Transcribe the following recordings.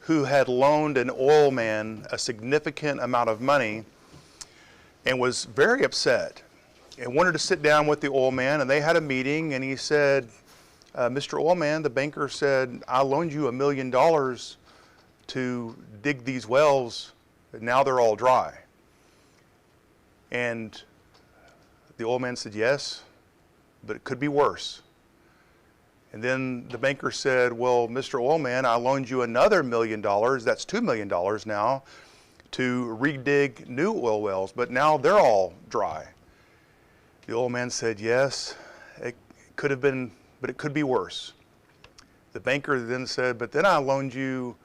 who had loaned an oil man a significant amount of money and was very upset and wanted to sit down with the oil man, and they had a meeting, and he said, Mr. Oil Man, the banker said, I loaned you $1 million to dig these wells, but now they're all dry. And the oil man said, yes, but it could be worse. And then the banker said, well, Mr. Oil Man, I loaned you another $1 million, that's $2 million now, to redig new oil wells, but now they're all dry. The oil man said, yes, it could have been, but it could be worse. The banker then said, but then I loaned you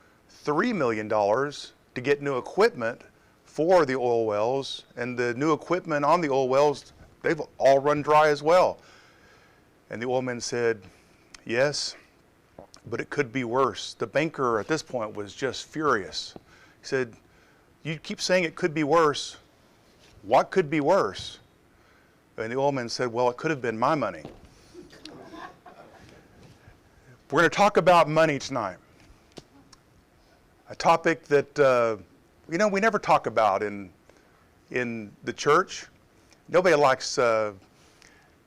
$3 million to get new equipment for the oil wells, and the new equipment on the oil wells, they've all run dry as well. And the oil man said, yes, but it could be worse. The banker at this point was just furious. He said, you keep saying it could be worse. What could be worse? And the oil man said, well, it could have been my money. We're going to talk about money tonight. A topic that, we never talk about in the church. Nobody likes the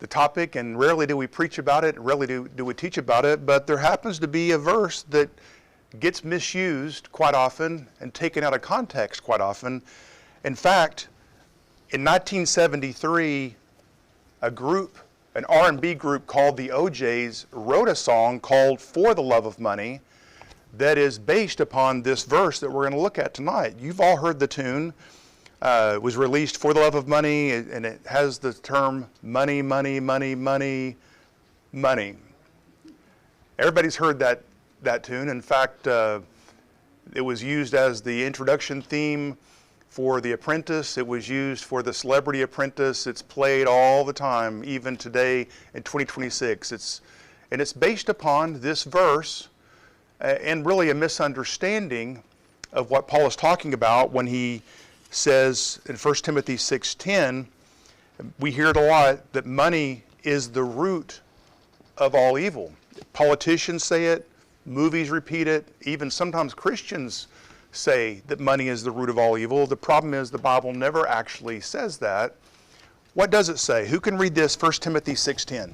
topic, and rarely do we preach about it, rarely do we teach about it, but there happens to be a verse that gets misused quite often and taken out of context quite often. In fact, in 1973, an R&B group called the OJs wrote a song called For the Love of Money that is based upon this verse that we're going to look at tonight. You've all heard the tune. It was released For the Love of Money, and it has the term money, money, money, money, money. Everybody's heard that tune. In fact, it was used as the introduction theme for The Apprentice. It was used for The Celebrity Apprentice. It's played all the time, even today in 2026. It's based upon this verse and really a misunderstanding of what Paul is talking about when he says in 1 Timothy 6:10, we hear it a lot, that money is the root of all evil. Politicians say it, movies repeat it, even sometimes Christians say that money is the root of all evil. The problem is the Bible never actually says that. What does it say? Who can read this, 1 Timothy 6:10?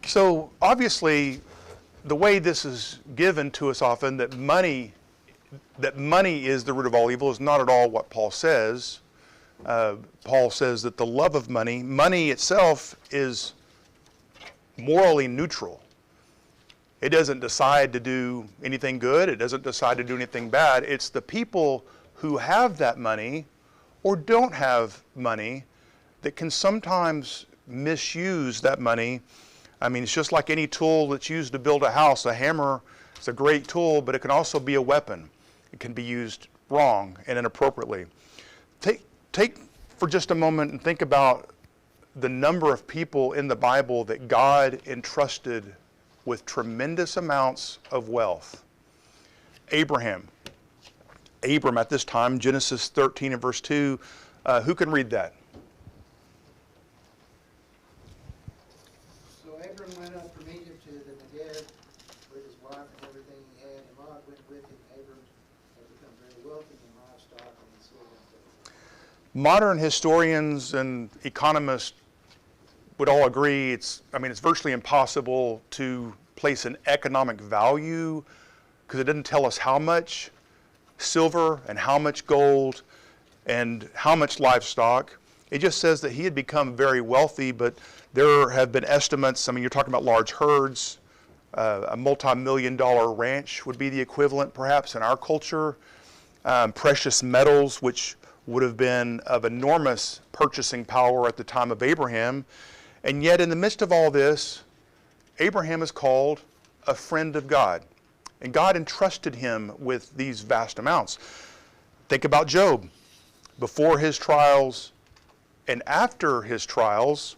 So obviously, the way this is given to us often, that money is the root of all evil, is not at all what Paul says. Paul says that the love of money itself is morally neutral. It doesn't decide to do anything good. It doesn't decide to do anything bad. It's the people who have that money or don't have money that can sometimes misuse that money. I mean, it's just like any tool that's used to build a house. A hammer is a great tool, but it can also be a weapon. It can be used wrong and inappropriately. Take for just a moment and think about the number of people in the Bible that God entrusted with tremendous amounts of wealth. Abram at this time, Genesis 13 and verse 2. Who can read that? Went up from Egypt to the Negev with his wife and everything he had, and Lot went with him. Abram had become very wealthy in livestock and in silver and gold. Modern historians and economists would all agree it's virtually impossible to place an economic value because it doesn't tell us how much silver and how much gold and how much livestock. It just says that he had become very wealthy, but there have been estimates. You're talking about large herds. A multi-million-dollar ranch would be the equivalent, perhaps, in our culture. Precious metals, which would have been of enormous purchasing power at the time of Abraham. And yet, in the midst of all this, Abraham is called a friend of God. And God entrusted him with these vast amounts. Think about Job. Before his trials and after his trials,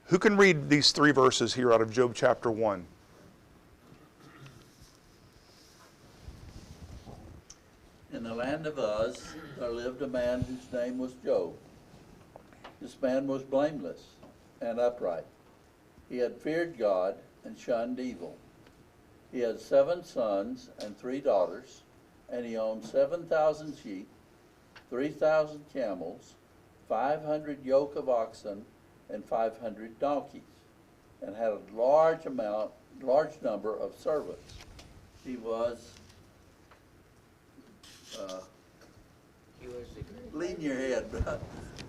who can read these three verses here out of Job chapter 1? In the land of Uz there lived a man whose name was Job. This man was blameless and upright. He had feared God and shunned evil. He had 7 sons and 3 daughters, and he owned 7,000 sheep, 3,000 camels, 500 yoke of oxen, and 500 donkeys, and had a large number of servants. He was lean your head,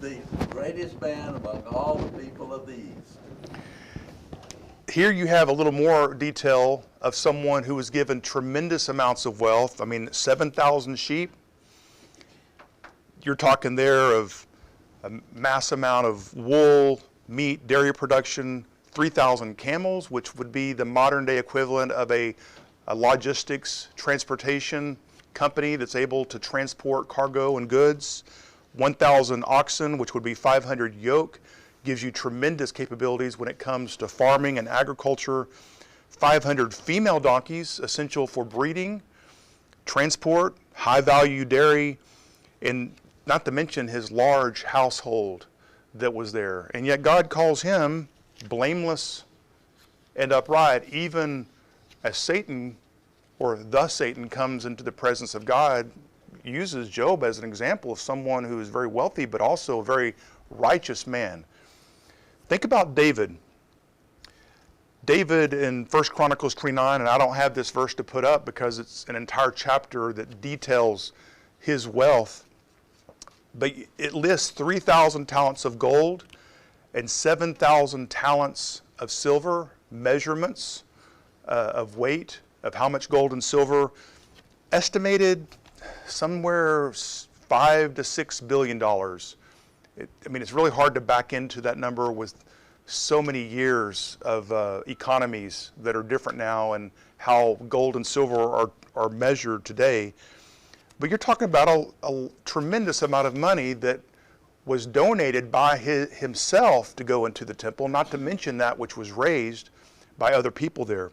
the greatest man among all the people of the East. Here you have a little more detail of someone who was given tremendous amounts of wealth. I mean, 7,000 sheep. You're talking there of a mass amount of wool, meat, dairy production, 3,000 camels, which would be the modern day equivalent of a logistics transportation company that's able to transport cargo and goods. 1,000 oxen, which would be 500 yoke, gives you tremendous capabilities when it comes to farming and agriculture. 500 female donkeys, essential for breeding, transport, high-value dairy, and not to mention his large household that was there. And yet God calls him blameless and upright, even as Satan, or the Satan, comes into the presence of God, uses Job as an example of someone who is very wealthy, but also a very righteous man. Think about David. David in 1 Chronicles 29, and I don't have this verse to put up because it's an entire chapter that details his wealth, but it lists 3,000 talents of gold and 7,000 talents of silver, measurements of weight, of how much gold and silver, estimated somewhere $5 to $6 billion. It's really hard to back into that number with so many years of economies that are different now and how gold and silver are measured today. But you're talking about a tremendous amount of money that was donated by himself to go into the temple, not to mention that which was raised by other people there.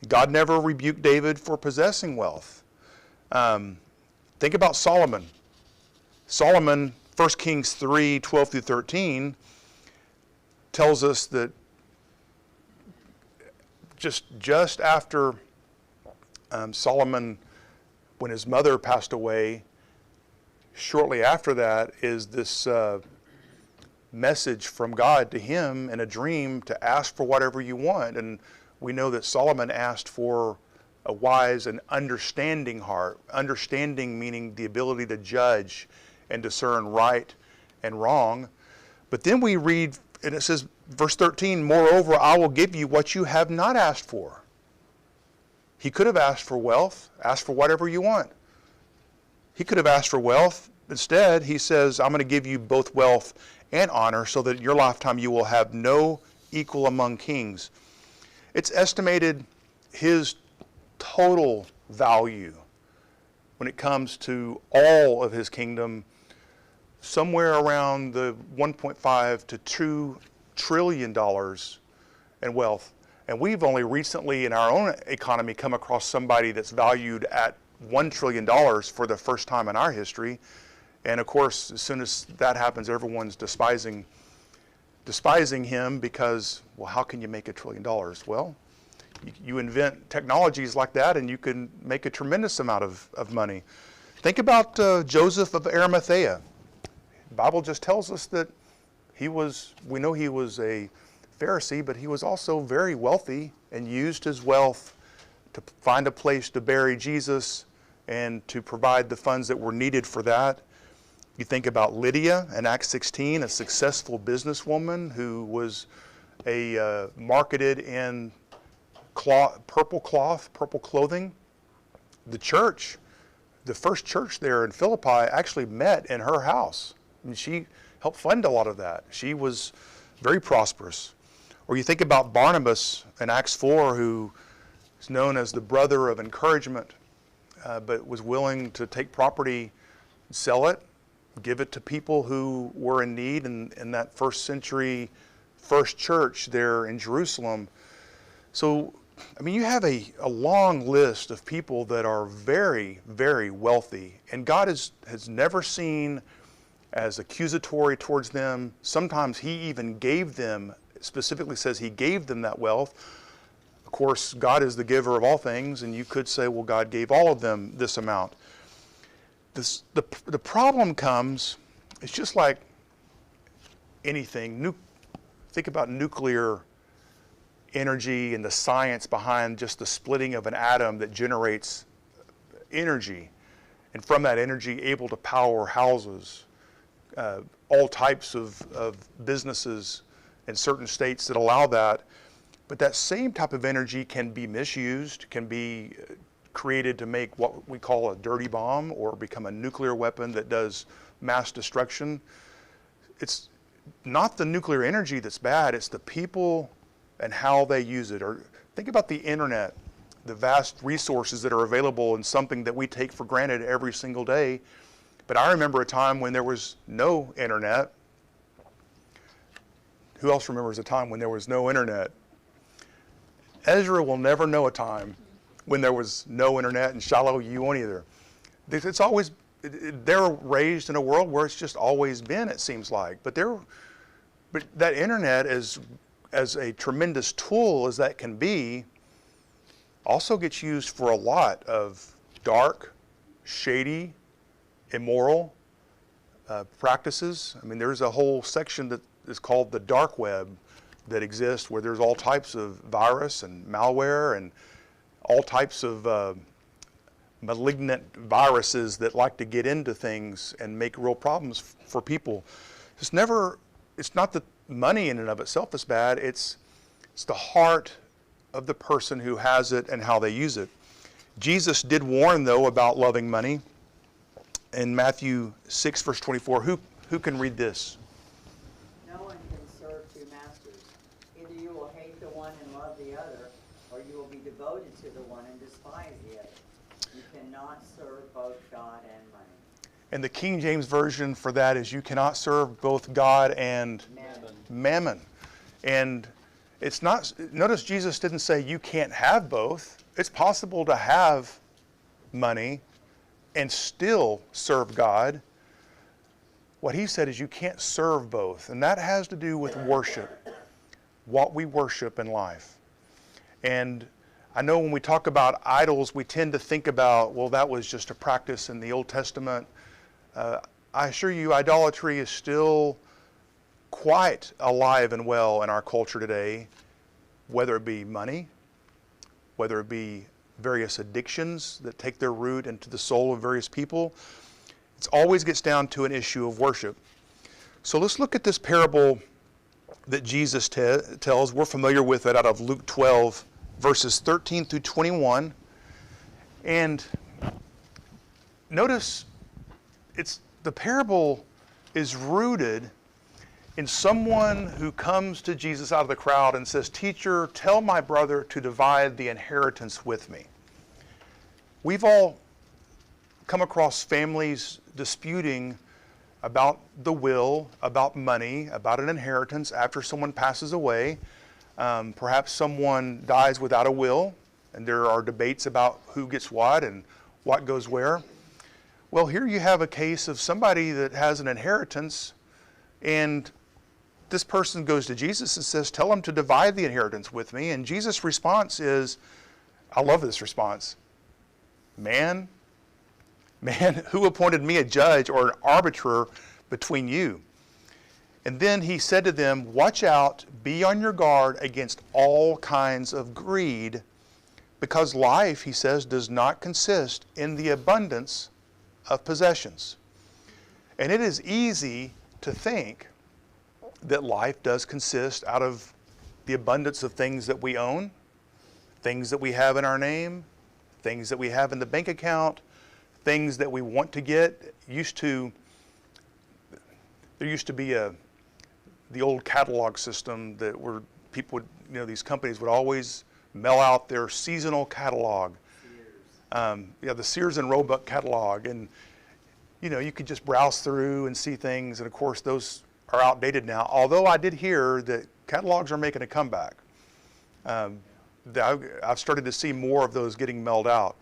God never rebuked David for possessing wealth. Think about Solomon. Solomon, 1 Kings 3, 12 through 13, tells us that just after Solomon, when his mother passed away, shortly after that is this message from God to him in a dream to ask for whatever you want. And we know that Solomon asked for a wise and understanding heart. Understanding meaning the ability to judge and discern right and wrong. But then we read, and it says, verse 13, moreover, I will give you what you have not asked for. He could have asked for wealth, asked for whatever you want. He could have asked for wealth. Instead, he says, I'm going to give you both wealth and honor so that in your lifetime you will have no equal among kings. It's estimated his total value when it comes to all of his kingdom, somewhere around the $1.5 to $2 trillion in wealth. And we've only recently in our own economy come across somebody that's valued at $1 trillion for the first time in our history. And of course, as soon as that happens, everyone's despising him because, well, how can you make $1 trillion? Well, you invent technologies like that and you can make a tremendous amount of money. Think about Joseph of Arimathea. The Bible just tells us that we know he was a Pharisee, but he was also very wealthy and used his wealth to find a place to bury Jesus and to provide the funds that were needed for that. You think about Lydia in Acts 16, a successful businesswoman who was marketed in purple clothing. The church, the first church there in Philippi actually met in her house. And she helped fund a lot of that. She was very prosperous. Or you think about Barnabas in Acts 4, who is known as the brother of encouragement, but was willing to take property, sell it, give it to people who were in need in that first century first church there in Jerusalem. So I mean, you have a long list of people that are very, very wealthy, and God has never seen as accusatory towards them. Sometimes he even gave them, specifically says he gave them that wealth. Of course, God is the giver of all things, and you could say, well, God gave all of them this amount. The problem comes, it's just like anything. Think about nuclear energy and the science behind just the splitting of an atom that generates energy, and from that energy able to power houses, all types of businesses in certain states that allow that. But that same type of energy can be misused, can be created to make what we call a dirty bomb or become a nuclear weapon that does mass destruction. It's not the nuclear energy that's bad, it's the people and how they use it. Or think about the internet, the vast resources that are available, and something that we take for granted every single day. But I remember a time when there was no internet. Who else remembers a time when there was no internet? Ezra will never know a time when there was no internet, and Shiloh, you won't either. It's always, they're raised in a world where it's just always been, it seems like. But that internet, as a tremendous tool as that can be, also gets used for a lot of dark, shady, immoral practices. I mean, there's a whole section that is called the dark web that exists, where there's all types of virus and malware and all types of malignant viruses that like to get into things and make real problems for people. It's not the money in and of itself is bad, it's the heart of the person who has it and how they use it. Jesus did warn, though, about loving money. In Matthew 6, verse 24, who can read this? No one can serve two masters. Either you will hate the one and love the other, or you will be devoted to the one and despise the other. You cannot serve both God and money. And the King James Version for that is, you cannot serve both God and mammon. And it's not, notice Jesus didn't say you can't have both. It's possible to have money and still serve God. What he said is you can't serve both. And that has to do with worship, what we worship in life. And I know when we talk about idols, we tend to think about, well, that was just a practice in the Old Testament. I assure you, idolatry is still quite alive and well in our culture today, whether it be money, whether it be various addictions that take their root into the soul of various people. It always gets down to an issue of worship. So let's look at this parable that Jesus tells. We're familiar with it out of Luke 12, verses 13 through 21. And notice the parable is rooted in someone who comes to Jesus out of the crowd and says, "Teacher, tell my brother to divide the inheritance with me." We've all come across families disputing about the will, about money, about an inheritance after someone passes away. Perhaps someone dies without a will, and there are debates about who gets what and what goes where. Well, here you have a case of somebody that has an inheritance, and this person goes to Jesus and says, "Tell him to divide the inheritance with me." And Jesus' response is, I love this response, Man, who appointed me a judge or an arbiter between you? And then he said to them, "Watch out, be on your guard against all kinds of greed, because life," he says, "does not consist in the abundance of possessions." And it is easy to think that life does consist out of the abundance of things that we own, things that we have in our name, things that we have in the bank account, things that we want to get. There used to be the old catalog system that where people would, these companies would always mail out their seasonal catalog. The Sears and Roebuck catalog, and you could just browse through and see things, and of course those are outdated now, although I did hear that catalogs are making a comeback. I've started to see more of those getting mailed out.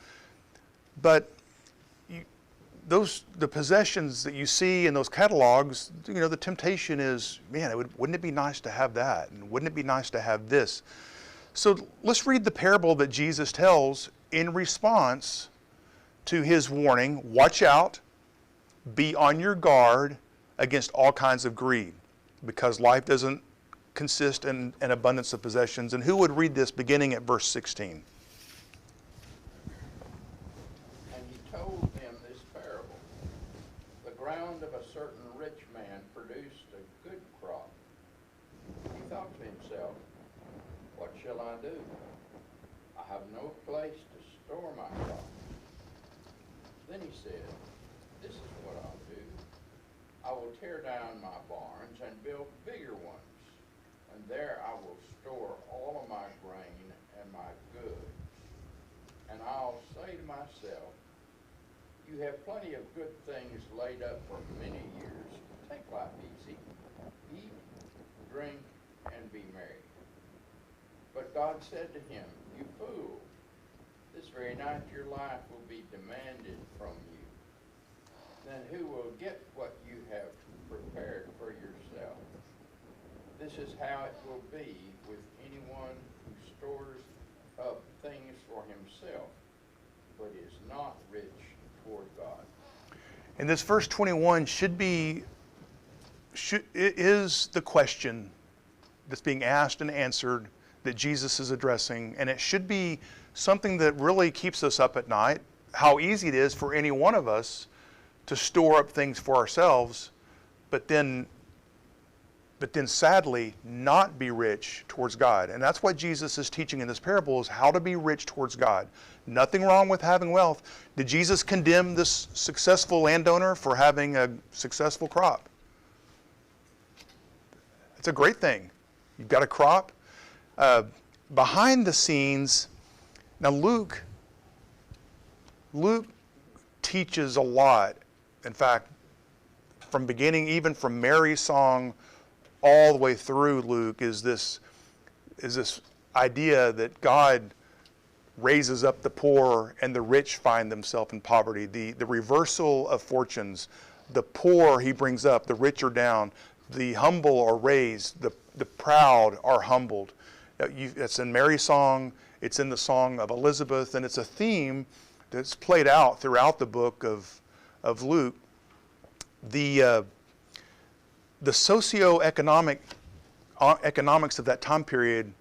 But the possessions that you see in those catalogs, the temptation is, man, wouldn't it be nice to have that? And wouldn't it be nice to have this? So let's read the parable that Jesus tells in response to his warning, watch out, be on your guard against all kinds of greed, because life doesn't consist in an abundance of possessions. And who would read this beginning at verse 16? And he told them this parable. The ground of a certain rich man produced a good crop. He thought to himself, what shall I do? I have no place to store my crop. Then he said, this is what I'll do. I will tear down my barns and build bigger ones, and there I will store all of my grain and my goods. And I'll say to myself, you have plenty of good things laid up for many years. Take life easy. Eat, drink, and be merry. But God said to him, you fool, this very night your life will be demanded from you. Then who will get what you have prepared for yourself? This is how it will be with anyone who stores up things for himself, but is not rich toward God. And this verse 21 is the question that's being asked and answered that Jesus is addressing, and it should be something that really keeps us up at night. How easy it is for any one of us to store up things for ourselves, but then sadly not be rich towards God. And that's what Jesus is teaching in this parable, is how to be rich towards God. Nothing wrong with having wealth. Did Jesus condemn this successful landowner for having a successful crop? It's a great thing. You've got a crop. Behind the scenes, now Luke teaches a lot. In fact, from beginning, even from Mary's song all the way through Luke, is this idea that God raises up the poor and the rich find themselves in poverty. The reversal of fortunes. The poor he brings up, the rich are down. The humble are raised, the proud are humbled. It's in Mary's song, it's in the song of Elizabeth, and it's a theme that's played out throughout the book of Luke. The socioeconomic economics of that time period,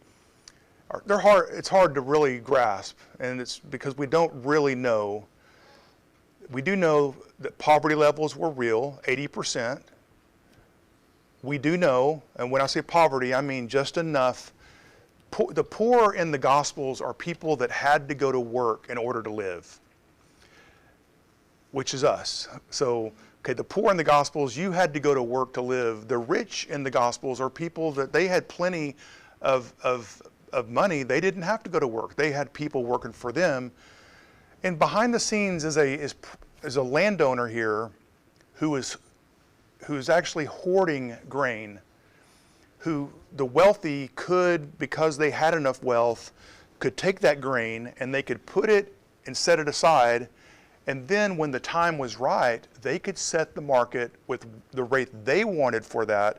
it's hard to really grasp, and it's because we don't really know. We do know that poverty levels were real, 80%. We do know, and when I say poverty, I mean just enough. The poor in the Gospels are people that had to go to work in order to live, which is us. So, okay, the poor in the Gospels, you had to go to work to live. The rich in the Gospels are people that they had plenty of money. They didn't have to go to work. They had people working for them. And behind the scenes is a landowner here who is actually hoarding grain, who the wealthy could, because they had enough wealth, could take that grain and they could put it and set it aside, and then when the time was right, they could set the market with the rate they wanted for that.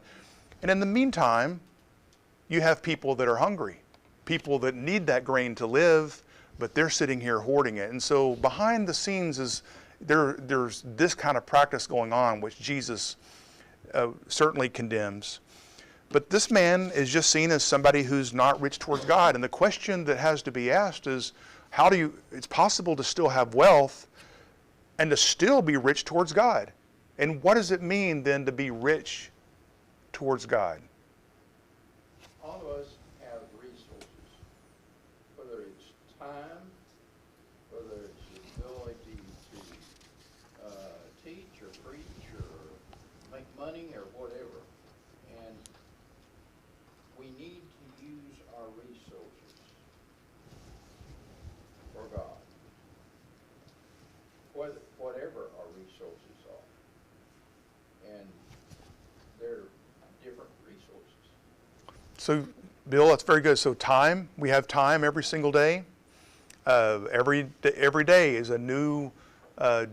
And in the meantime, you have people that are hungry, people that need that grain to live, but they're sitting here hoarding it. And so behind the scenes there's this kind of practice going on, which Jesus certainly condemns. But this man is just seen as somebody who's not rich towards God. And the question that has to be asked is, it's possible to still have wealth and to still be rich towards God. And what does it mean then to be rich towards God? All of us have resources, whether it's time, whether it's the ability to teach or preach or make money or whatever. And we need to use our resources for God, whatever our resources are. And they're different resources. So Bill, that's very good. So time, we have time every single day. Every day is a new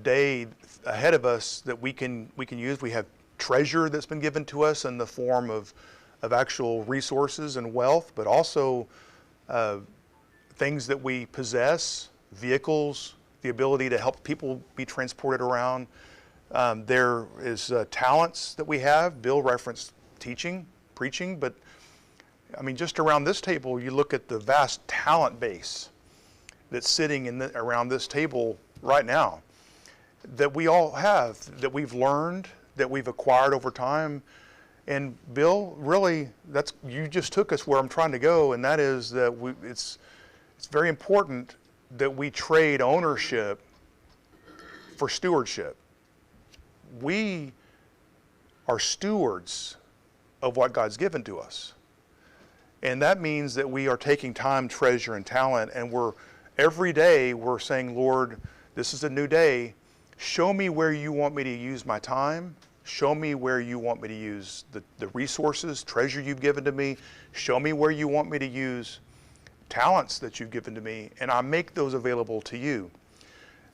day ahead of us that we can use. We have treasure that's been given to us in the form of actual resources and wealth, but also things that we possess, vehicles, the ability to help people be transported around. There is talents that we have. Bill referenced teaching, preaching, but I mean, just around this table, you look at the vast talent base that's sitting around this table right now, that we all have, that we've learned, that we've acquired over time. And Bill, really, you just took us where I'm trying to go, and that is that it's very important that we trade ownership for stewardship. We are stewards of what God's given to us. And that means that we are taking time, treasure, and talent, and every day we're saying, Lord, this is a new day. Show me where you want me to use my time. Show me where you want me to use the resources, treasure you've given to me. Show me where you want me to use talents that you've given to me, and I make those available to you.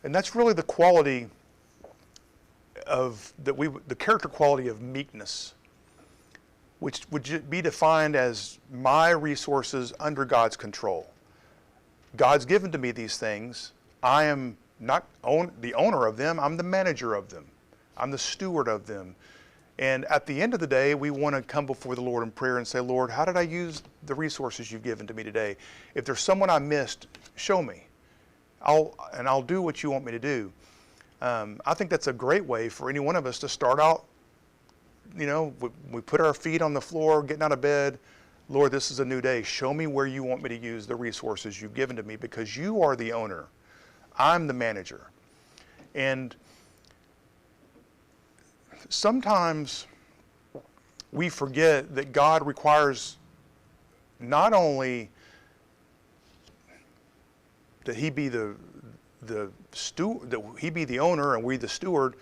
And that's really the quality the character quality of meekness, which would be defined as my resources under God's control. God's given to me these things. I am not the owner of them, I'm the manager of them. I'm the steward of them. And at the end of the day, we want to come before the Lord in prayer and say, Lord, how did I use the resources you've given to me today? If there's someone I missed, show me. I'll do what you want me to do. I think that's a great way for any one of us to start out. We put our feet on the floor, getting out of bed. Lord, this is a new day. Show me where you want me to use the resources you've given to me, because you are the owner. I'm the manager. And sometimes we forget that God requires not only that He be the steward, that He be the owner and we the steward,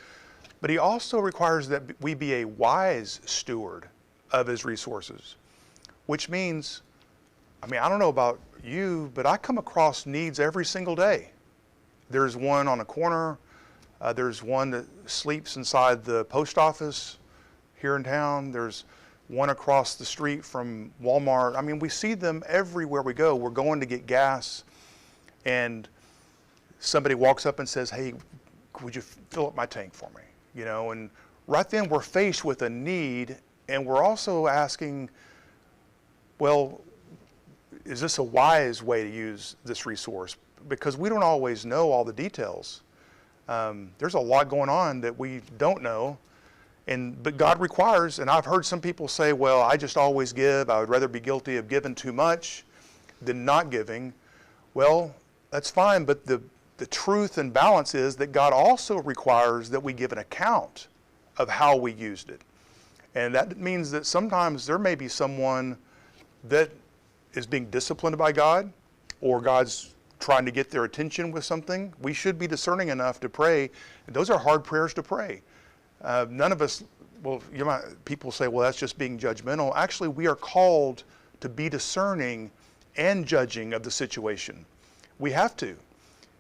but He also requires that we be a wise steward of His resources. Which means, I don't know about you, but I come across needs every single day. There's one on a corner. There's one that sleeps inside the post office here in town. There's one across the street from Walmart. We see them everywhere we go. We're going to get gas, and somebody walks up and says, hey, would you fill up my tank for me? And right then we're faced with a need, and we're also asking, well, is this a wise way to use this resource? Because we don't always know all the details. There's a lot going on that we don't know, but God requires, and I've heard some people say, well, I just always give. I would rather be guilty of giving too much than not giving. Well, that's fine, but the truth and balance is that God also requires that we give an account of how we used it. And that means that sometimes there may be someone that is being disciplined by God, or God's trying to get their attention with something. We should be discerning enough to pray. And those are hard prayers to pray. None of us, people say, well, that's just being judgmental. Actually, we are called to be discerning and judging of the situation. We have to.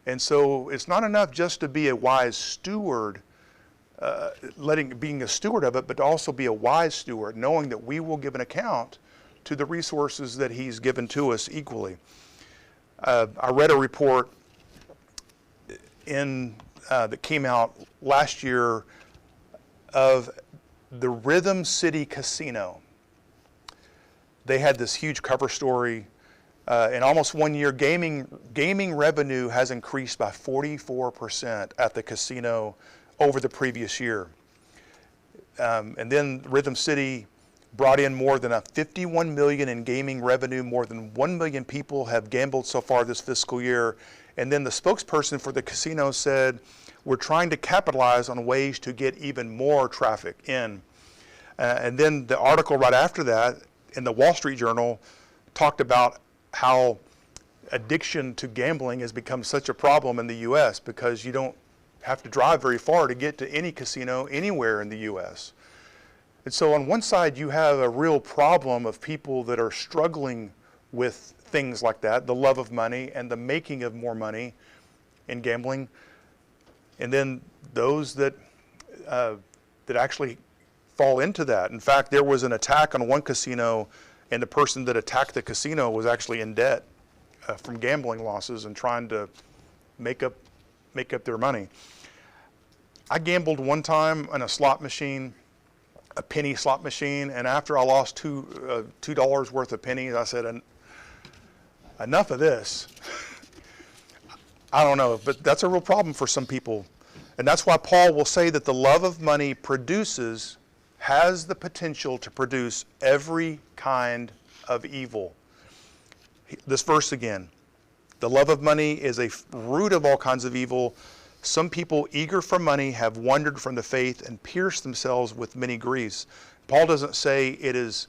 And so it's not enough just to be a wise steward, being a steward of it, but to also be a wise steward, knowing that we will give an account to the resources that He's given to us equally. I read a report that came out last year of the Rhythm City Casino. They had this huge cover story. In almost 1 year, gaming revenue has increased by 44% at the casino over the previous year. And then Rhythm City brought in more than $51 million in gaming revenue. More than 1 million people have gambled so far this fiscal year. And then the spokesperson for the casino said, we're trying to capitalize on ways to get even more traffic in. And then the article right after that in the Wall Street Journal talked about how addiction to gambling has become such a problem in the U.S. because you don't have to drive very far to get to any casino anywhere in the U.S. And so on one side, you have a real problem of people that are struggling with things like that, the love of money and the making of more money in gambling. And then those that actually fall into that. In fact, there was an attack on one casino, and the person that attacked the casino was actually in debt from gambling losses and trying to make up their money. I gambled one time on a slot machine, a penny slot machine, and after I lost $2 worth of pennies, I said, enough of this. I don't know, but that's a real problem for some people. And that's why Paul will say that the love of money has the potential to produce every kind of evil. This verse again, the love of money is a root of all kinds of evil. Some people eager for money have wandered from the faith and pierced themselves with many griefs. Paul doesn't say it is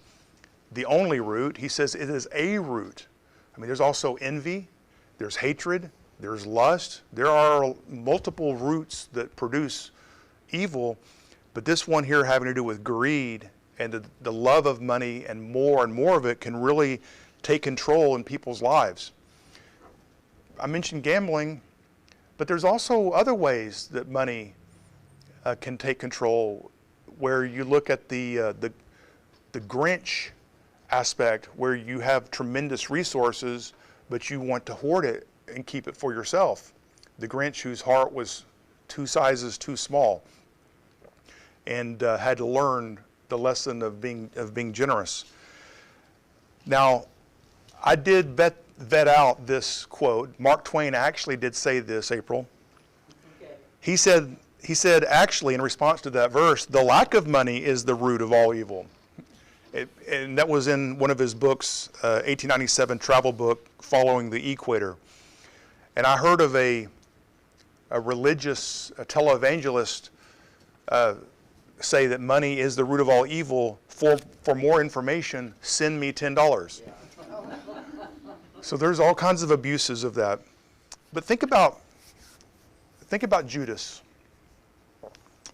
the only root. He says it is a root. I mean, there's also envy, there's hatred, there's lust. There are multiple roots that produce evil, but this one here having to do with greed and the love of money, and more of it can really take control in people's lives. I mentioned gambling, but there's also other ways that money can take control, where you look at the Grinch aspect, where you have tremendous resources, but you want to hoard it and keep it for yourself. The Grinch whose heart was 2 sizes too small, and had to learn the lesson of being generous. Now, I did vet out this quote. Mark Twain actually did say this, April. Okay. He said actually in response to that verse, the lack of money is the root of all evil. And that was in one of his books, 1897 travel book, Following the Equator. And I heard of a religious televangelist say that money is the root of all evil. For more information, send me $10. So there's all kinds of abuses of that. But think about Judas.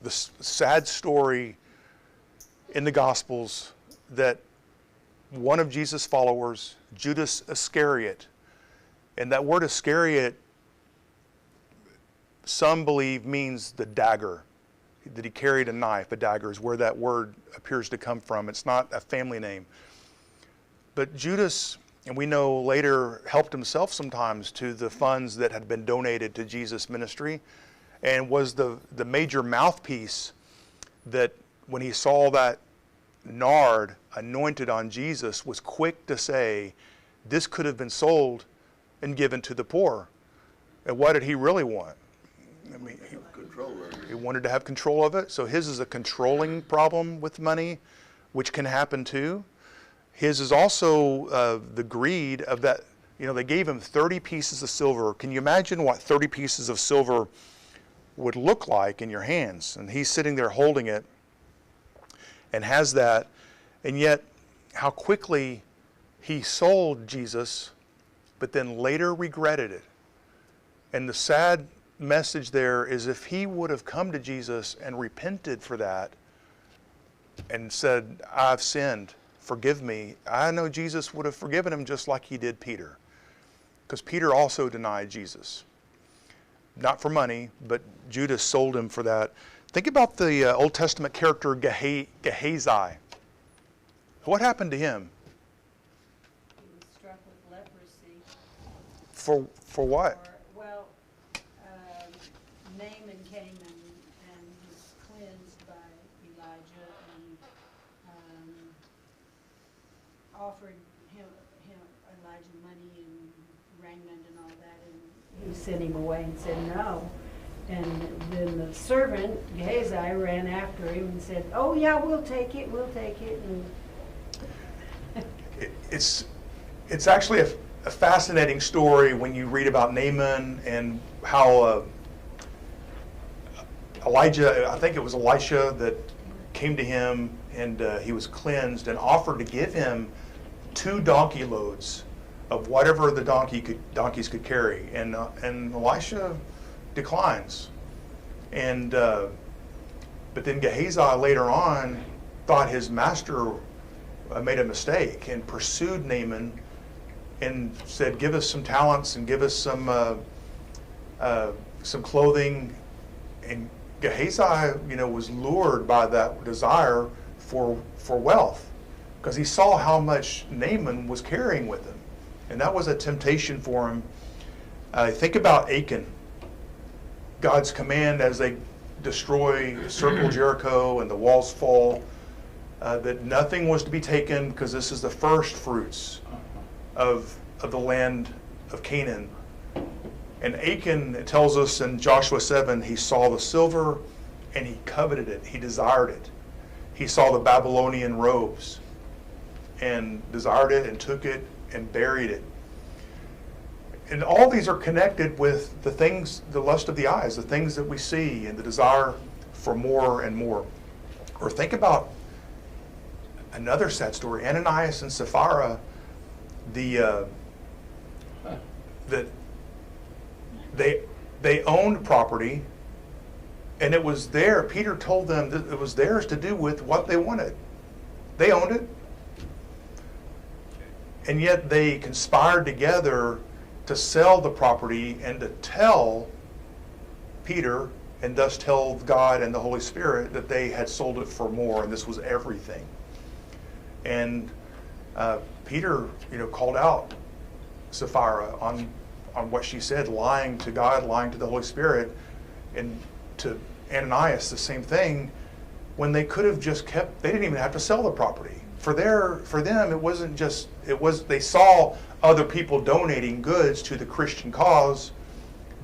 The sad story in the Gospels that one of Jesus' followers, Judas Iscariot, and that word Iscariot, some believe means the dagger, that he carried a knife. A dagger is where that word appears to come from. It's not a family name. But Judas, and we know later, helped himself sometimes to the funds that had been donated to Jesus' ministry, and was the major mouthpiece that when he saw that nard anointed on Jesus, was quick to say, this could have been sold and given to the poor. And what did he really want? I mean, he wanted to have control of it. So his is a controlling problem with money, which can happen too. His is also the greed of that. You know, they gave him 30 pieces of silver. Can you imagine what 30 pieces of silver would look like in your hands? And he's sitting there holding it and has that. And yet, how quickly he sold Jesus, but then later regretted it. And the sad message there is, if he would have come to Jesus and repented for that and said, I've sinned, forgive me, I know Jesus would have forgiven him just like he did Peter. Because Peter also denied Jesus. Not for money, but Judas sold him for that. Think about the Old Testament character Gehazi. What happened to him? He was struck with leprosy. For what? Well, Naaman came and was cleansed by Elijah and offered him Elijah money and raiment and all that, and he sent him away and said no. And then the servant, Gehazi, ran after him and said, oh yeah, we'll take it. And It's actually a fascinating story when you read about Naaman and how Elijah, I think it was Elisha, that came to him, and he was cleansed and offered to give him 2 donkey loads of whatever the donkeys could carry, and Elisha declines. And but then Gehazi later on thought his master made a mistake and pursued Naaman and said, give us some talents and give us some clothing. And Gehazi, was lured by that desire for wealth because he saw how much Naaman was carrying with him. And that was a temptation for him. Think about Achan. God's command as they circle Jericho and the walls fall, that nothing was to be taken because this is the first fruits of the land of Canaan. And Achan, it tells us in Joshua 7, he saw the silver and he coveted it. He desired it. He saw the Babylonian robes and desired it and took it and buried it. And all these are connected with the things, the lust of the eyes, the things that we see and the desire for more and more. Or think about another sad story, Ananias and Sapphira, that they owned property, and it was there. Peter told them that it was theirs to do with what they wanted. They owned it. And yet they conspired together to sell the property and to tell Peter, and thus tell God and the Holy Spirit, that they had sold it for more and this was everything. And Peter, called out Sapphira on what she said, lying to God, lying to the Holy Spirit, and to Ananias the same thing, when they could have just kept, they didn't even have to sell the property. For them, it wasn't just, they saw other people donating goods to the Christian cause,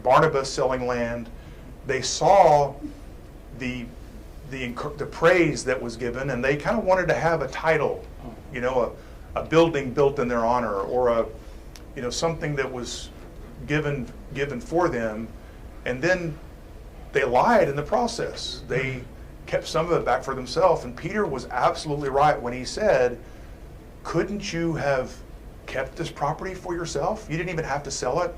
Barnabas selling land. They saw the praise that was given, and they kind of wanted to have a title, a building built in their honor, or something that was given for them, and then they lied in the process. They kept some of it back for themselves, and Peter was absolutely right when he said, couldn't you have kept this property for yourself? You didn't even have to sell it.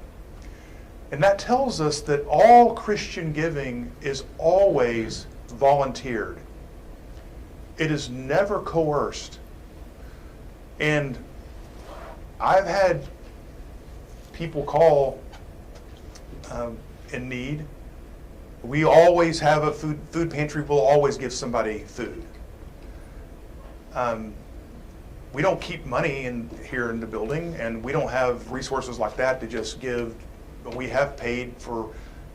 And that tells us that all Christian giving is always volunteered. It is never coerced. And I've had people call in need. We always have a food pantry. We'll always give somebody food. We don't keep money here in the building, and we don't have resources like that to just give. But we have paid for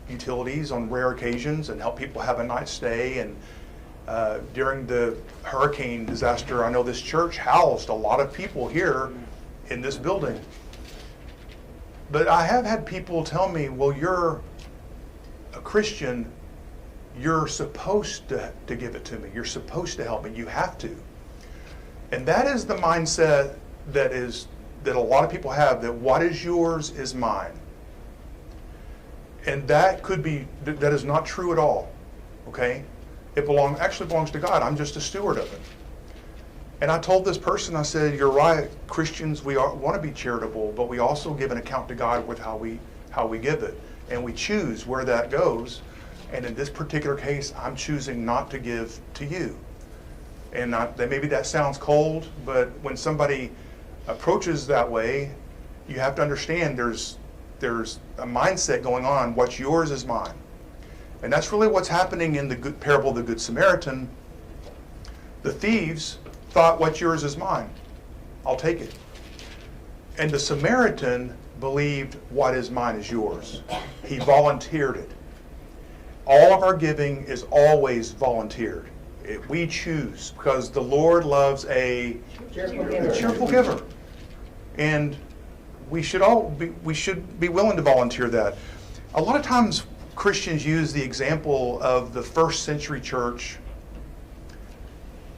utilities on rare occasions and help people have a night stay. And during the hurricane disaster, I know this church housed a lot of people here in this building. But I have had people tell me, well, you're a Christian, you're supposed to give it to me. You're supposed to help me. You have to. And that is the mindset that a lot of people have, that what is yours is mine. And that is not true at all. Okay? It actually belongs to God. I'm just a steward of it. And I told this person, I said, you're right, Christians, we want to be charitable, but we also give an account to God with how we give it. And we choose where that goes. And in this particular case, I'm choosing not to give to you. And maybe that sounds cold, but when somebody approaches that way, you have to understand there's a mindset going on. What's yours is mine. And that's really what's happening in the parable of the Good Samaritan. The thieves thought, what's yours is mine. I'll take it. And the Samaritan believed, what is mine is yours. He volunteered it. All of our giving is always volunteered. We choose, because the Lord loves a cheerful giver. And we should be willing to volunteer that. A lot of times Christians use the example of the first century church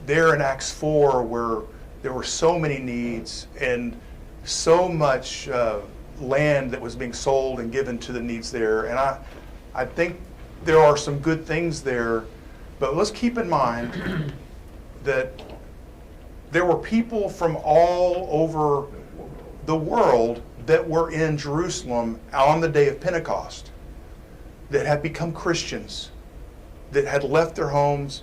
there in Acts 4, where there were so many needs and so much land that was being sold and given to the needs there. And I think there are some good things there, but let's keep in mind that there were people from all over the world that were in Jerusalem on the day of Pentecost, that had become Christians, that had left their homes.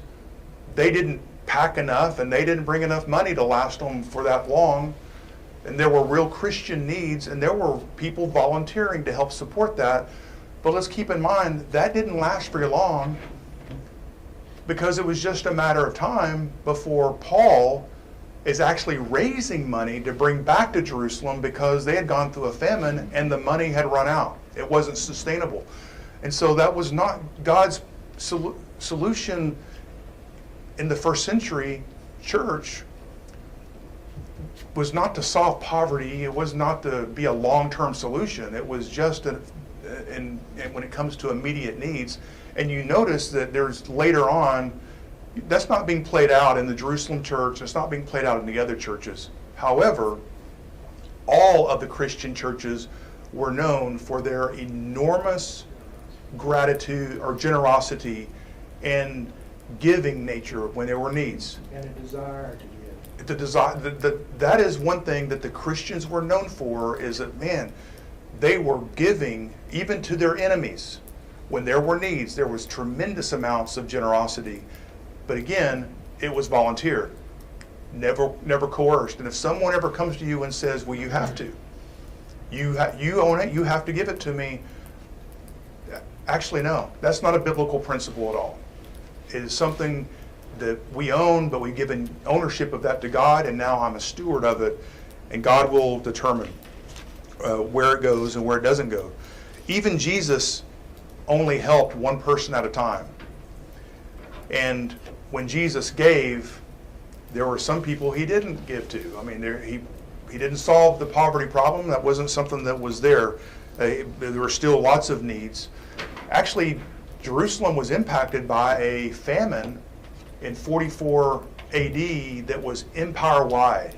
They didn't pack enough, and they didn't bring enough money to last them for that long. And there were real Christian needs, and there were people volunteering to help support that. But let's keep in mind, that didn't last very long, because it was just a matter of time before Paul is actually raising money to bring back to Jerusalem, because they had gone through a famine and the money had run out. It wasn't sustainable. And so that was not God's solution in the first century church. Was not to solve poverty. It was not to be a long-term solution. It was just when it comes to immediate needs. And you notice that there's later on, that's not being played out in the Jerusalem church. It's not being played out in the other churches. However, all of the Christian churches were known for their enormous gratitude or generosity and giving nature when there were needs. And a desire to give. That is one thing that the Christians were known for, is that, man, they were giving even to their enemies. When there were needs, there was tremendous amounts of generosity. But again, it was volunteer, never coerced. And if someone ever comes to you and says, well, you have to, you own it, you have to give it to me, actually, no, that's not a biblical principle at all. It is something that we own, but we've given ownership of that to God, and now I'm a steward of it, and God will determine where it goes and where it doesn't go. Even Jesus only helped one person at a time. And when Jesus gave, there were some people he didn't give to. I mean, he didn't solve the poverty problem. That wasn't something that was there. There were still lots of needs. Actually, Jerusalem was impacted by a famine in 44 AD that was empire-wide,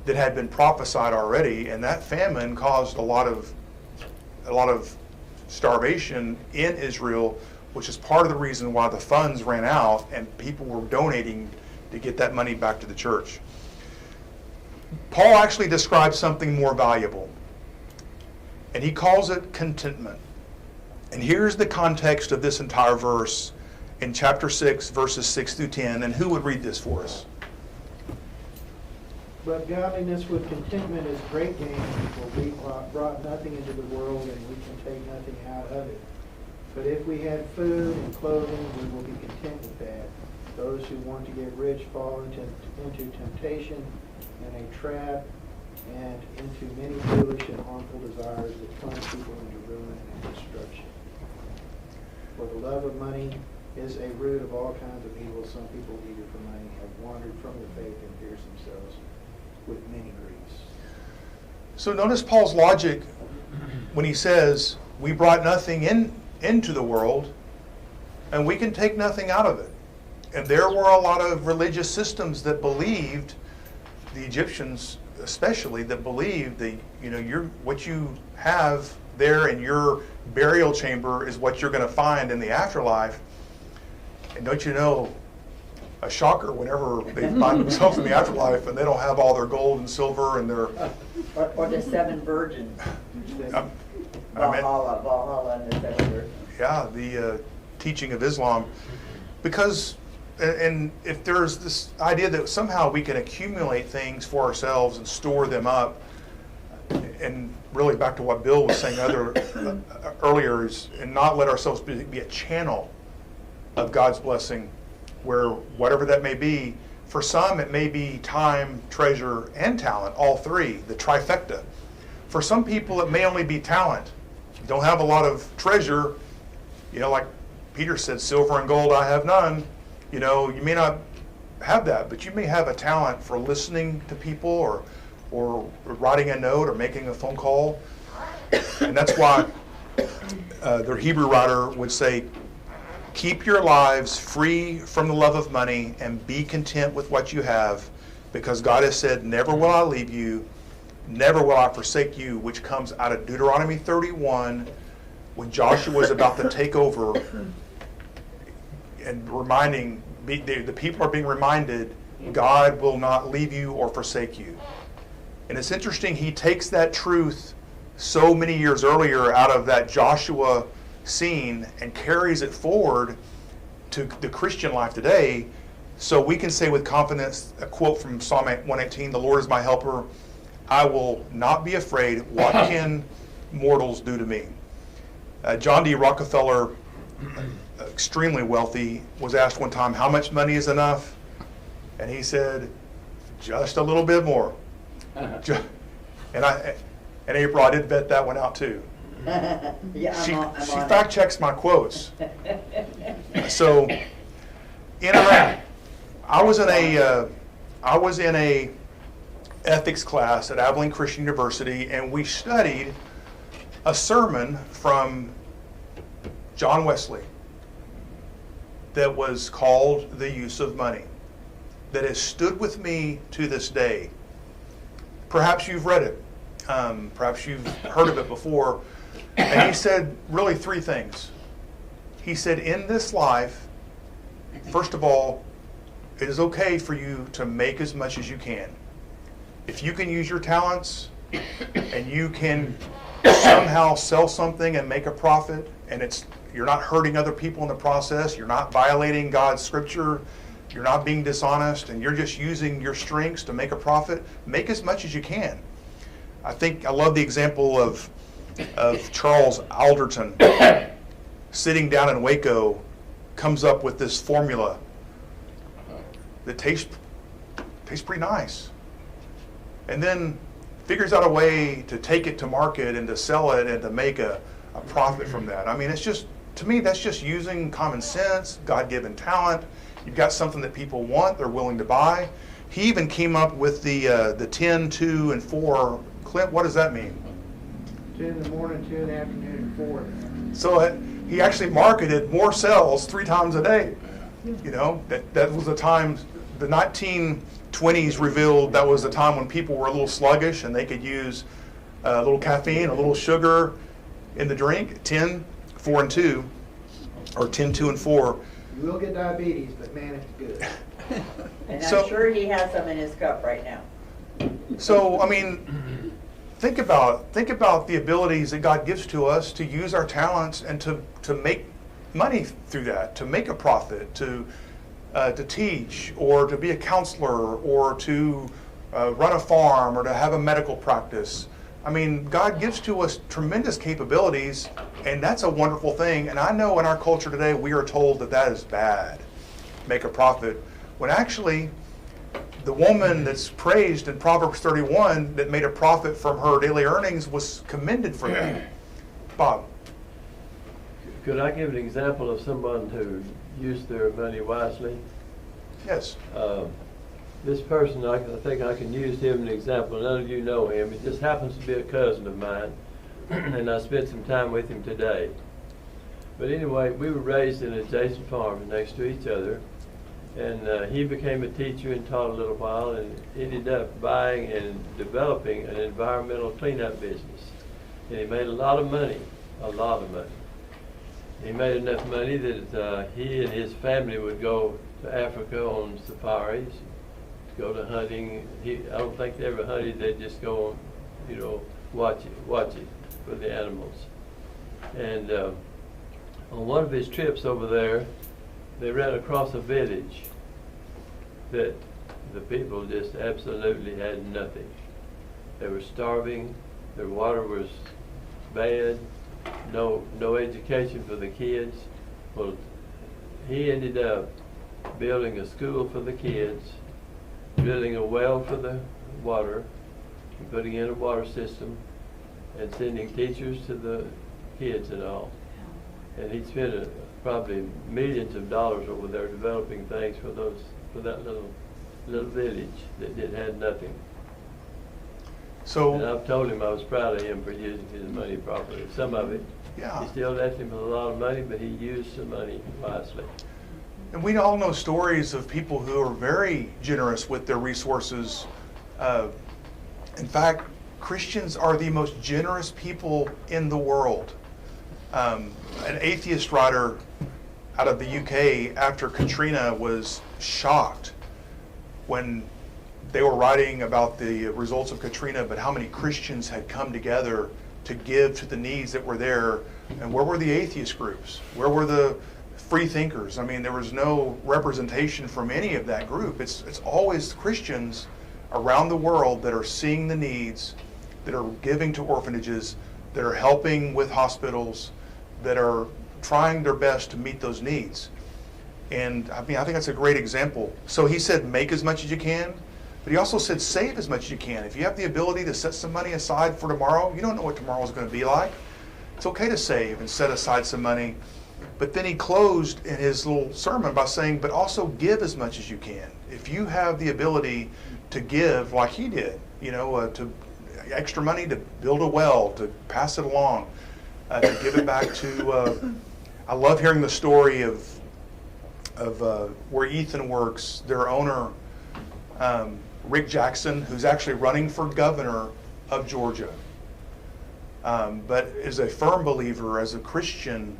that had been prophesied already, and that famine caused a lot of starvation in Israel, which is part of the reason why the funds ran out and people were donating to get that money back to the church. Paul actually describes something more valuable, and he calls it contentment. And here's the context of this entire verse in chapter 6, verses 6 through 10. And who would read this for us? But godliness with contentment is great gain, for we brought nothing into the world, and we can take nothing out of it. But if we had food and clothing, we will be content with that. Those who want to get rich fall into temptation and a trap, and into many foolish and harmful desires that plunge people into ruin and destruction. For the love of money is a root of all kinds of evil. Some people, eager for money, have wandered from the faith and pierced themselves with many griefs. So notice Paul's logic when he says, we brought nothing into the world, and we can take nothing out of it. And there were a lot of religious systems that believed, the Egyptians especially, that believed that, what you have there in your burial chamber is what you're going to find in the afterlife. And don't you know, a shocker whenever they find themselves in the afterlife and they don't have all their gold and silver and their... Or the seven virgins. Valhalla and the seven virgins. Yeah, the teaching of Islam. Because, and if there's this idea that somehow we can accumulate things for ourselves and store them up, and really back to what Bill was saying earlier, is and not let ourselves be a channel of God's blessing, where whatever that may be, for some it may be time, treasure, and talent, all three, the trifecta. For some people it may only be talent. You don't have a lot of treasure, like Peter said, silver and gold I have none. You may not have that, but you may have a talent for listening to people or writing a note or making a phone call. And that's why the Hebrew writer would say, keep your lives free from the love of money and be content with what you have, because God has said, never will I leave you, never will I forsake you, which comes out of Deuteronomy 31, when Joshua is about to take over, and the people are being reminded, God will not leave you or forsake you. And it's interesting, he takes that truth so many years earlier out of that Joshua scene and carries it forward to the Christian life today, So we can say with confidence, a quote from Psalm 118, "The Lord is my helper. I will not be afraid. What can mortals do to me?" John D. Rockefeller, extremely wealthy, was asked one time, "How much money is enough?" And he said, "Just a little bit more." And April, I did vet that one out too. Yeah, She I'm on fact checks my quotes. So, I was in a ethics class at Abilene Christian University, and we studied a sermon from John Wesley that was called "The Use of Money," that has stood with me to this day. Perhaps you've read it. Perhaps you've heard of it before. And he said really three things. He said, in this life, first of all, it is okay for you to make as much as you can. If you can use your talents and you can somehow sell something and make a profit, and you're not hurting other people in the process, you're not violating God's scripture, you're not being dishonest, and you're just using your strengths to make a profit, make as much as you can. I love the example of Charles Alderton sitting down in Waco, comes up with this formula that tastes pretty nice, and then figures out a way to take it to market and to sell it and to make a profit from that. I mean, to me, that's just using common sense, God-given talent. You've got something that people want, they're willing to buy. He even came up with the 10, 2, and 4. Clint, what does that mean? 2 in the morning, 2 in the afternoon, and 4. So he actually marketed more sales 3 times a day. You know, that was the time, the 1920s revealed that was the time when people were a little sluggish and they could use a little caffeine, a little sugar in the drink. 10, 4, and 2, or 10, 2, and 4. You will get diabetes, but man, it's good. And So- I'm sure he has some in his cup right now. So, I mean, think about the abilities that God gives to us to use our talents and to make money through that, to make a profit, to teach, or to be a counselor, or to run a farm, or to have a medical practice. I mean, God gives to us tremendous capabilities, and that's a wonderful thing. And I know in our culture today, we are told that is bad, make a profit, when actually the woman that's praised in Proverbs 31 that made a profit from her daily earnings was commended for that. Bob. Could I give an example of someone who used their money wisely? Yes. This person, I think I can use him as an example. None of you know him. He just happens to be a cousin of mine, and I spent some time with him today. But anyway, we were raised in adjacent farms next to each other, and he became a teacher and taught a little while, and ended up buying and developing an environmental cleanup business. And he made a lot of money, a lot of money. He made enough money that he and his family would go to Africa on safaris, go to hunting. I don't think they ever hunted. They'd just go on, watch it for the animals. And on one of his trips over there, they ran across a village that the people just absolutely had nothing. They were starving. Their water was bad. No education for the kids. Well, he ended up building a school for the kids, drilling a well for the water, and putting in a water system, and sending teachers to the kids and all. And he spent probably millions of dollars over there developing things for that little village that had nothing. And So, I've told him I was proud of him for using his money properly. Some of it, yeah. he still left him with a lot of money, but he used the money wisely. And we all know stories of people who are very generous with their resources. In fact, Christians are the most generous people in the world. An atheist writer out of the UK after Katrina was shocked when they were writing about the results of Katrina, but how many Christians had come together to give to the needs that were there. And where were the atheist groups? Where were the free thinkers. I mean, there was no representation from any of that group. It's always Christians around the world that are seeing the needs, that are giving to orphanages, that are helping with hospitals, that are trying their best to meet those needs. And I mean, I think that's a great example. So he said, make as much as you can, but he also said, save as much as you can. If you have the ability to set some money aside for tomorrow, you don't know what tomorrow is going to be like. It's okay to save and set aside some money. But then he closed in his little sermon by saying, but also give as much as you can. If you have the ability to give like he did, to extra money to build a well, to pass it along, to give it back to, I love hearing the story of where Ethan works, their owner, Rick Jackson, who's actually running for governor of Georgia, but is a firm believer, as a Christian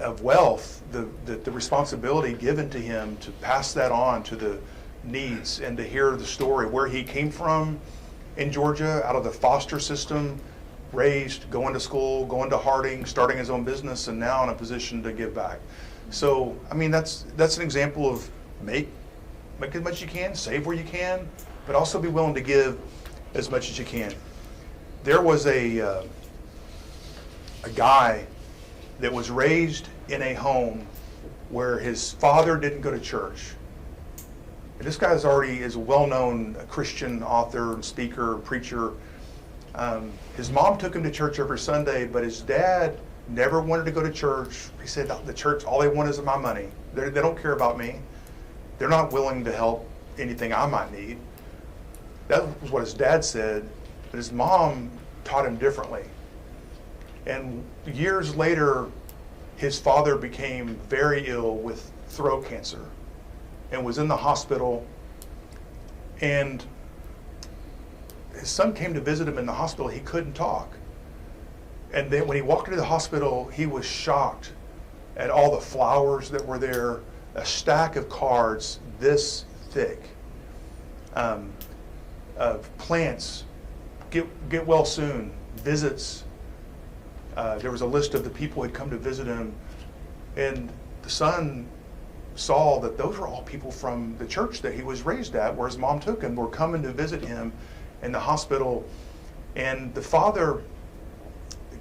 of wealth, the responsibility given to him to pass that on to the needs, and to hear the story where he came from in Georgia, out of the foster system, raised, going to school, going to Harding, starting his own business, and now in a position to give back. So, I mean, that's an example of make as much as you can, save where you can, but also be willing to give as much as you can. There was a guy that was raised in a home where his father didn't go to church. And this guy is a well-known Christian author and speaker, preacher. His mom took him to church every Sunday, but his dad never wanted to go to church. He said, the church, all they want is my money. They don't care about me. They're not willing to help anything I might need. That was what his dad said, but his mom taught him differently. And years later, his father became very ill with throat cancer and was in the hospital. And his son came to visit him in the hospital. He couldn't talk. And then when he walked into the hospital, he was shocked at all the flowers that were there, a stack of cards this thick, of plants, get well soon, visits. There was a list of the people who had come to visit him. And the son saw that those were all people from the church that he was raised at, where his mom took him, were coming to visit him in the hospital. And the father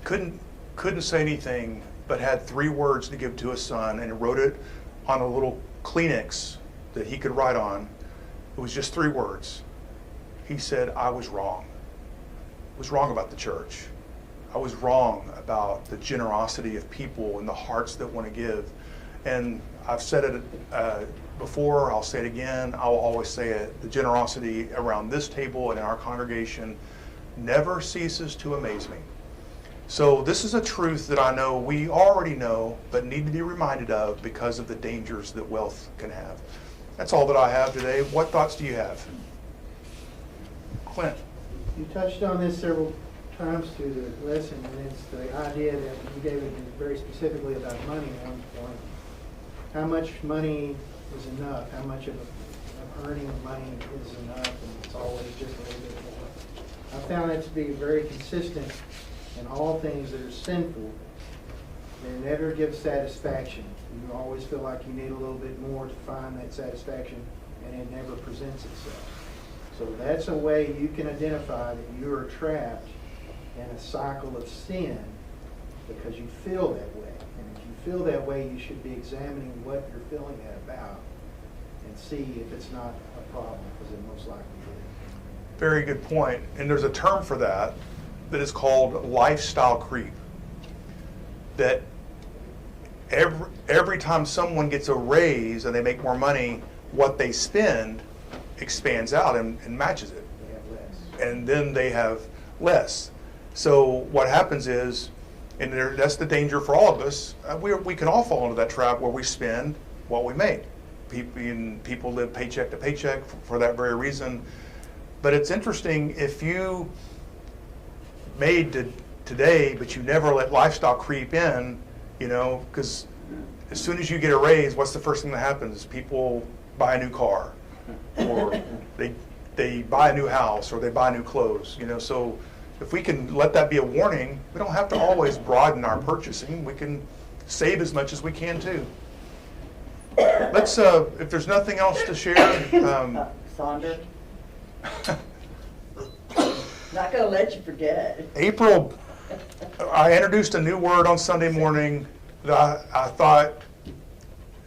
couldn't say anything, but had 3 words to give to his son, and wrote it on a little Kleenex that he could write on. It was just 3 words. He said, I was wrong. I was wrong about the church. I was wrong about the generosity of people and the hearts that want to give. And I've said it before, I'll say it again, I'll always say it, the generosity around this table and in our congregation never ceases to amaze me. So this is a truth that I know we already know, but need to be reminded of because of the dangers that wealth can have. That's all that I have today. What thoughts do you have? Clint. You touched on this several times through the lesson, and it's the idea that you gave it very specifically about money at one point. How much money is enough? How much of earning money is enough? And it's always just a little bit more. I found that to be very consistent in all things that are sinful. They never give satisfaction. You always feel like you need a little bit more to find that satisfaction, and it never presents itself. So that's a way you can identify that you are trapped in a cycle of sin because you feel that way. And if you feel that way, you should be examining what you're feeling that about and see if it's not a problem, because it most likely is. Very good point. And there's a term for that is called lifestyle creep. That every time someone gets a raise and they make more money, what they spend expands out and matches it. They have less. And then they have less. So what happens is, and that's the danger for all of us, we can all fall into that trap where we spend what we make. People live paycheck to paycheck for that very reason. But it's interesting, if you made today, but you never let lifestyle creep in, because as soon as you get a raise, what's the first thing that happens? People buy a new car, or they buy a new house, or they buy new clothes. So if we can let that be a warning, we don't have to always broaden our purchasing. We can save as much as we can too. let's, if there's nothing else to share, Sonder, not gonna let you forget. April, I introduced a new word on Sunday morning that I thought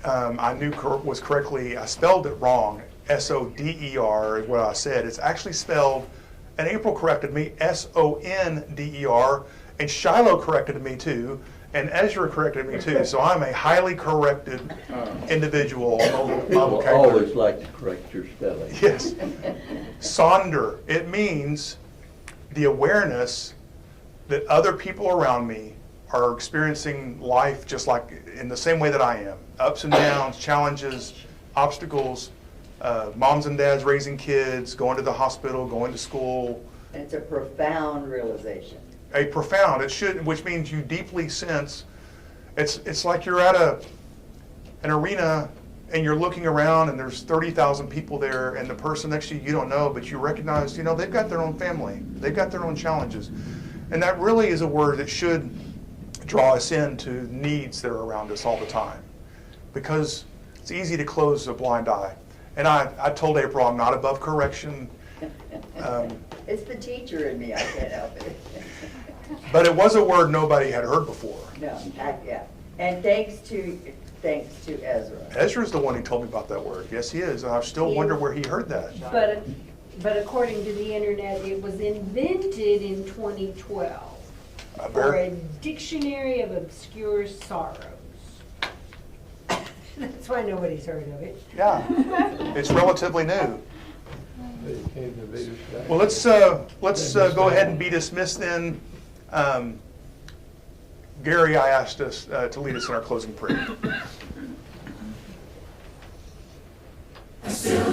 I knew was correctly, I spelled it wrong, S-O-D-E-R is what I said. It's actually spelled, and April corrected me, S-O-N-D-E-R, and Shiloh corrected me too, and Ezra corrected me too. So I'm a highly corrected individual on my People vocabulary. always like to correct your spelling. Yes. Sonder, it means the awareness that other people around me are experiencing life just like in the same way that I am. Ups and downs, challenges, obstacles, moms and dads raising kids, going to the hospital, going to school. And it's a profound realization. A profound, it should, which means you deeply sense, it's like you're at an arena and you're looking around and there's 30,000 people there and the person next to you don't know, but you recognize, they've got their own family, they've got their own challenges. And that really is a word that should draw us into needs that are around us all the time, because it's easy to close a blind eye. And I told April I'm not above correction. It's the teacher in me, I can't help it. But it was a word nobody had heard before. No, yeah. And thanks to Ezra. Ezra's the one who told me about that word. Yes, he is. And I still wonder where he heard that. But according to the internet, it was invented in 2012 A for very- a dictionary of obscure sorrows. That's why nobody's heard of it. Yeah, it's relatively new. It came to be this Well, let's go ahead and be dismissed then. Gary, I asked us to lead us in our closing prayer. Still